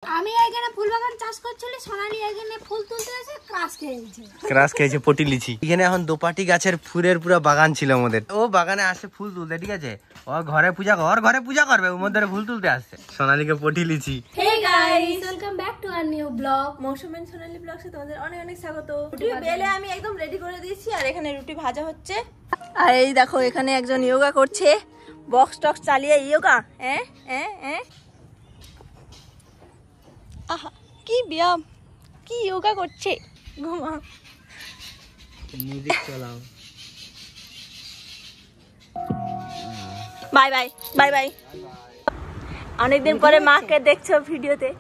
আমি এখানে ফুল বাগান চাষ করছিলি, সোনালি এখানে ফুল তুলতে এসে ক্রাশ খেয়েছে পটি লিচি। এখানে এখন দোপাটি গাছের ফুলের পুরো বাগান ছিল আমাদের। ও বাগানে আসে ফুল তুলতে, ঠিক আছে, ওর ঘরে পূজা করবে, ওর মধ্যে ফুল তুলতে আসছে। সোনালিকে পটি লিচি। Hey guys, welcome back to our new vlog. Mousumi and Sonali ব্লগসে তোমাদের অনেক অনেক স্বাগত। রুটি বেলে আমি একদম রেডি করে দিয়েছি, আর এখানে রুটি ভাজা হচ্ছে। আর এই দেখো এখানে একজন যোগা করছে, বক্স টক্স চালিয়ে যোগা। আহা কি ব্যায়াম, কি যোগা করছে। ঘুমা মিউজিক চালাও। Bye bye bye bye. অনেকদিন পরে মাকে দেখছো ভিডিওতে।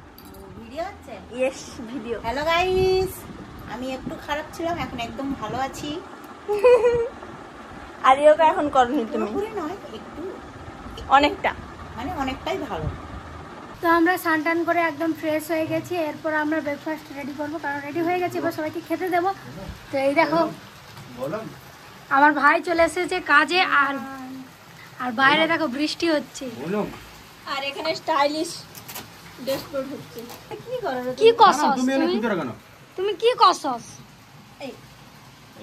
ভিডিও হচ্ছে? Yes video. হ্যালো গাইস, আমি একটু খারাপ ছিলাম, এখন একদম ভালো আছি। আর যোগা এখন করনি তুমি? পুরোপুরি নয়, একটু অনেকটা, মানে অনেকটাই ভালো। তো আমরা স্নান করে একদম ফ্রেশ হয়ে গেছি, এরপর আমরা ব্রেকফাস্ট রেডি করবো, কারণ রেডি হয়ে গেছে, এবার সবাইকে খেতে দেবো। তো এই দেখো আমার ভাই চলে এসেছে কাজে, আর বাইরে দেখো বৃষ্টি হচ্ছে। আর এখানে স্টাইলিশ ড্রেস কোড হচ্ছে। কি করো? কি কসস তুমি কি কসস?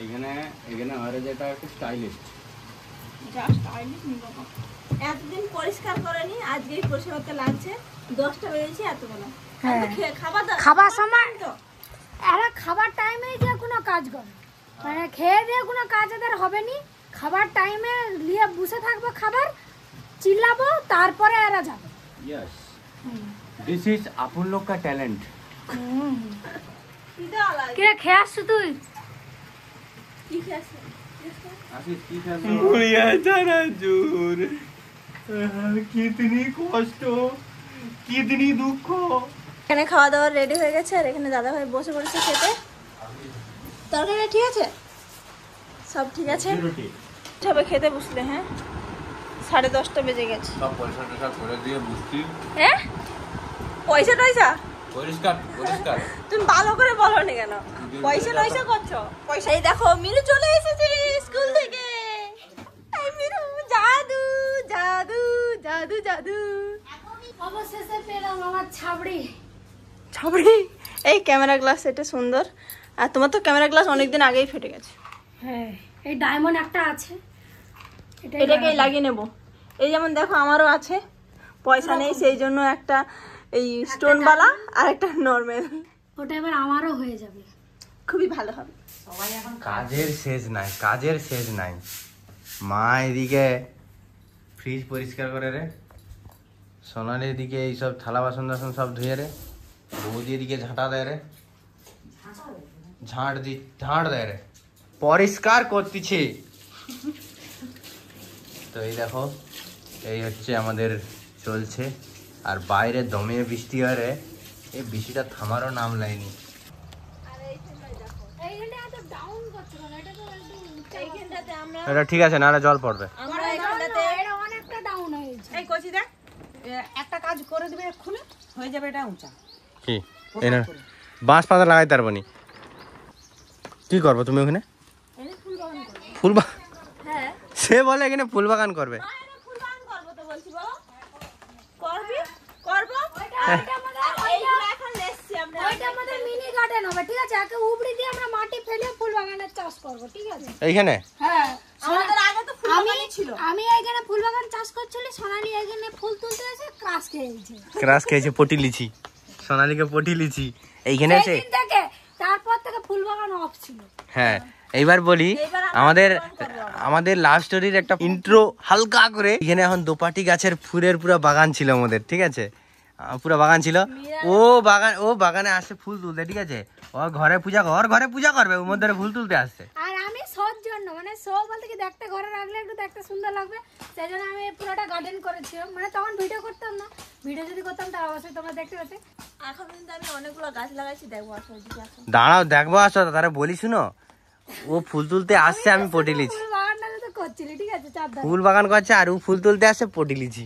এখানে আরে যেটা একটু স্টাইলিশ। এটা স্টাইলিশ নি বাবা। এতদিন পরিষ্কার করেনি, আজকেই পরিষ্কার করতে লাগছে। 10টা বেজেছে এতবেলা। হ্যাঁ, খাবার সময় এরা খাবার টাইমে যে কোনো কাজ করে, মানে খেয়ে দিয়ে কোনো কাজ এদের হবে নি। খাবার টাইমে নিয়ে বসে থাকবো, খাবার চিল্লাবো, তারপরে এরা যাবে। यस, दिस इज अपन लोग का टैलेंट। কিরে খেয়ে আসছো তুই? কি খেয়েছ? आशीष की कर बुढ़िया जाना जोर, कितनी कष्ट, कितनी दुख। এখানে খাওয়া দাওয়া রেডি হয়ে গেছে, আর এখানে দাদা ভাই বসে পড়েছে খেতে। তরকারি ঠিক আছে, সব ঠিক আছে। সবাই খেতে বসলে। হ্যাঁ 10:30 বেজে গেছে। সব পয়সা টয়সা করে দিয়ে বুঝতি। হ্যাঁ পয়সা টয়সা পরিষ্কার তুমি ভালো করে বলো না কেন? পয়সা টয়সা করছো? পয়সা। এই দেখো মিনু চলে এসেছে স্কুল থেকে। এই মিনু জাদু জাদু জাদু জাদু। অবশেষে পেলাম আমার ছাবড়ি। এই ক্যামেরা গ্লাস এটা সুন্দর, আর তোমার তো ক্যামেরা গ্লাস অনেকদিন আগেই ফেটে গেছে। হ্যাঁ, এই ডায়মন্ড একটা আছে, এটাকেই লাগিয়ে নেব। এই যেমন দেখো আমারও আছে, পয়সা নেই সেই জন্য একটা এই স্টোন বালা আর একটা নরমাল। ওটা এবার আমারও হয়ে যাবে, খুবই ভালো হবে। কাজের শেষ নাই। মা এদিকে ফ্রিজ পরিষ্কার করে রে, সোনালি এদিকে এইসব থালা বাসন টাসন সব ধুয়ে রে, বৌদি এদিকে ঝাঁটা দেয় রে, ঝাঁট দেয় রে, পরিষ্কার করতেছে। তো এই দেখো এই হচ্ছে আমাদের চলছে, আর বাইরে দমে বৃষ্টি হয় রে, এই বৃষ্টিটা থামারও নাম লাইনি। এটা ঠিক আছে, না জল পড়বে। এই কচি দেখ, একটা কাজ করে দিবে, এক্ষুনি হয়ে যাবে, এটা উঁচা। কি এনে বাঁশ পাতা লাগাইতে পারবো নি? কি করবো তুমি ওখানে? ফুল বাগান? সে বলে এখানে ফুল বাগান করবে। এইখানে আমি এখানে ফুল বাগান চাষ করছিলি, সোনালি এখানে ফুল তুলতে এসে ক্রাশ খেয়েছে পটি লিচি। সোনালিকে পটি লিচি এইখানে এসে, তারপর থেকে ফুল বাগান অফ ছিল। হ্যাঁ এইবার বলি আমাদের লাভ স্টোরির একটা ইন্ট্রো হালকা করে। এখানে এখন দোপাটি গাছের ফুলের পুরো বাগান ছিল আমাদের, ঠিক আছে, পুরো বাগান ছিল। ও বাগানে আসে ফুল তুলতে, ঠিক আছে, ওর ঘরে পূজা করবে, ওর মধ্যে ফুল তুলতে আসছে। আর আমি শোর জন্য, মানে শো বলতে কি, দেখতে ঘরে রাখলে একটু দেখতে সুন্দর লাগবে, সেই জন্য আমি পুরোটা গার্ডেন করেছিলাম। মানে তখন ভিডিও করতাম না, ভিডিও যদি করতাম তাহলে অবশ্যই তোমরা দেখতে পেতে। এখন কিন্তু আমি অনেকগুলো গাছ লাগাইছি, দেখবো আসো। দাঁড়াও দেখবো, আসো তারা বলি শুনো, ও ফুল তুলতে আসছে, আমি পটি লিচি। ফুল বাগানটা তো করছিলি, ঠিক আছে, ফুল বাগান করছে আর ও ফুল তুলতে আসছে, পটি লিচি।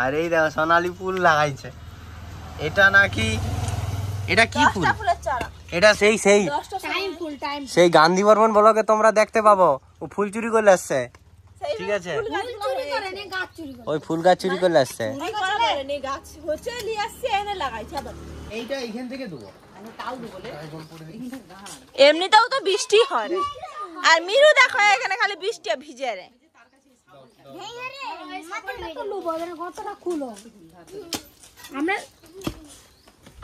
আর এই দেখো সোনালি ফুল লাগাইছে। এটা নাকি, এটা কি ফুল? এটা সেই গান্ধী বর্মন ব্লগে তোমরা দেখতে পাবো, ও ফুল চুরি করে আসছে। ঠিক আছে চুরি করে নি, গাছ চুরি করে। ওই ফুল গাছ চুরি করলে আসছে চুরি করা পারেনি, গাছ হচ্ছে নিয়ে আসছে এনে লাগাইছে আবার। এইটা এইখান থেকে দেবো এমনিতেও তো বৃষ্টি হয় রে। আর মিরু দেখো এখানে খালি বৃষ্টি ভিজে রে। কতটা খুলো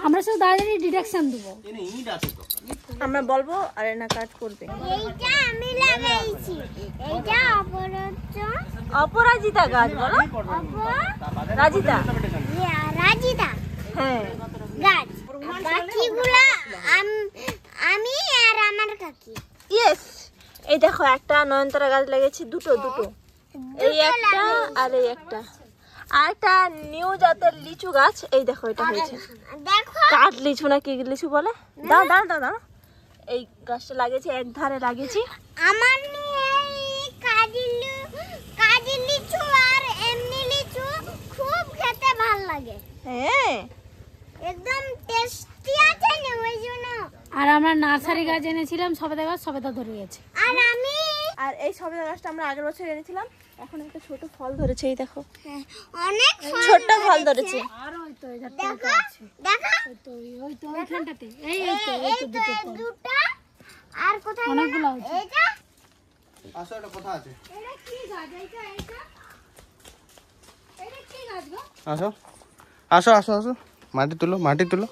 আমরা শুধু দাঁড়িয়ে ডিরেকশন দেবো। ইট আছে তো আমরা বলবো আর এনা কাট করবে। এইটা আমি লাগাইছি, এইটা অপরাজিতা গাছ বলো, রাজিতা। রাজিদা হ্যাঁ গাছ, বাকিগুলা আমি আর আমার কাকি। ইয়েস, এই দেখো একটা নয়নতারা গাছ লাগিয়েছি, দুটো দুটো, এই একটা আর এই একটা। আর একটা নিউ জাতের লিচু গাছ, এই দেখো এটা হয়েছে দেখো কাঠ লিচু না কি লিচু বলে। দাও দাও দাও দাও, এই গাছটা লাগিয়েছি, এক ধারে লাগিয়েছি। আমার নিয়ে কাজি লিচু আর এমনি লিচু খুব খেতে ভালো লাগে, হ্যাঁ একদম টেস্টি আছে না, ওই জন্য। আর আমরা নার্সারি গাছ এনেছিলাম, সবেদা গাছ, সবেদা ধরে গেছে। আর আমি আর এই সবেদা গাছটা আমরা আগের বছর এনেছিলাম, এখন একটা ছোট ফল ধরেছে, এই দেখো অনেক ছোট্ট ফল ধরেছে। আর ওই তো এই দেখো দেখো ওই তো ওইখানটাতে এই তো দুটো ফল। দুটা আর কোথায় অনেকগুলো হয়েছে। এইটা আসো একটা কথা আছে এটা কি গাছ? এটা কি গাছ গো? আসো আসো আসো আসো মাটি তুলো মাটি তুলো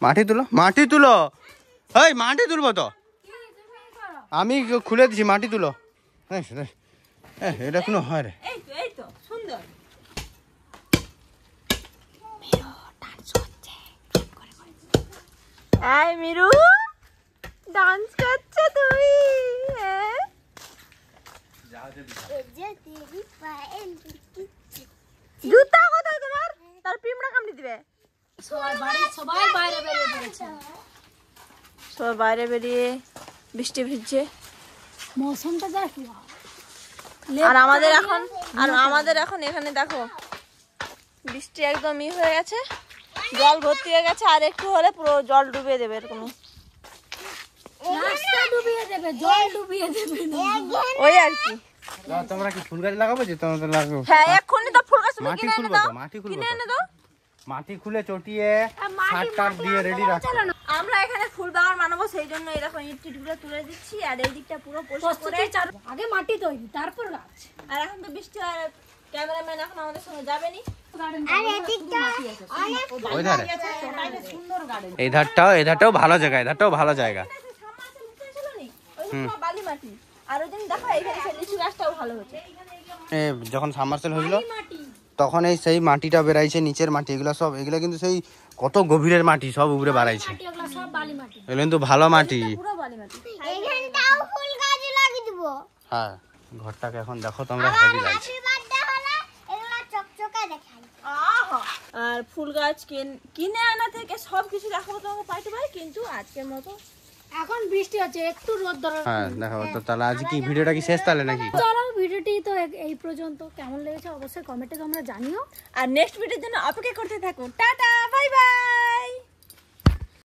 মাটি তুলো মাটি তুলো, এই মাটি তুলবো তো আমি খুলে দিছি, মাটি তুলো। এটা কোনো হয় রে, এই তো সুন্দর। এই মিরু ডান্স করছো তুমি? হ্যাঁ যে তেরি পায়েল জুতা কোথায় তোমার? তার পিমড়া কামড়ে দিবে। সবাই বাইরে বেরিয়ে পড়েছে। সবাই বাইরে বেরিয়ে বৃষ্টি ভিজছে। মৌসুমটা দেখ। আর আমাদের এখন এখানে দেখো বৃষ্টি একদম হয়ে গেছে, জল ভর্তি হয়ে গেছে, আর একটু হলে পুরো জল ডুবিয়ে দেবে এরকম। রাস্তা ডুবিয়ে দেবে, জল ডুবিয়ে দেবে না। ওই আর কি। তোমরা কি ফুল গাছ লাগাবো? যে তোমরা লাগাবো হ্যাঁ এক্ষুনি তো ফুল গাছ মাটি কিনে এনে খুলবো দাও, তো, মাটি খুলবো কিনে তো। এনে দাও। মাটি খুলে চটিয়ে সার টার দিয়ে রেডি রাখো। আমরা এখানে ফুল বাগান বানাবো, সেই জন্য এরকম ইট টিটগুলো তুলে দিচ্ছি, আর এই দিকটা পুরো পরিষ্কার করে। আগে মাটি তৈরি, তারপর গাছ। আর এখন তো বৃষ্টি হয়, ক্যামেরাম্যান এখন আমাদের সঙ্গে যাবে নি। আর এদিকটা অনেক ওই ধারে সুন্দর গার্ডেন। এই ধারটাও ভালো জায়গা, এই ধারটাও ভালো জায়গা। বালি মাটি, আর ওই দিন দেখো এখানে সেই লিচু গাছটাও ভালো হচ্ছে। যখন সাবমার্সেল হয়েছিল তখন এই সেই মাটিটা বেরাইছে, নিচের মাটি এগুলো সব, এগুলো কিন্তু সেই কত গভীরের মাটি সব উপরে বাড়াইছে, এগুলো সব বালি মাটি। এগুলো কিন্তু ভালো মাটি। পুরো বালি মাটি। এখানটাও ফুল গাছ লাগিয়ে দিব। হ্যাঁ ঘরটাকে এখন দেখো তোমরা, হেভি লাগছে। হ্যাপি বার্থডে হলে এগুলা চকচকে দেখাই। আর ফুল গাছ কিনে আনা থেকে সবকিছু দেখাবো তোমাকে পাইতে পারি, কিন্তু আজকের মতো এখন বৃষ্টি হচ্ছে, একটু রোদ ধরার। হ্যাঁ দেখাবো তো। তাহলে আজ কি ভিডিওটা কি শেষ তাহলে নাকি? চলো ভিডিওটি তো এই পর্যন্ত। কেমন লেগেছে অবশ্যই কমেন্টে তোমরা জানিও। আর নেক্সট ভিডিওর জন্য অপেক্ষা করতে থাকুন। Tata bye bye.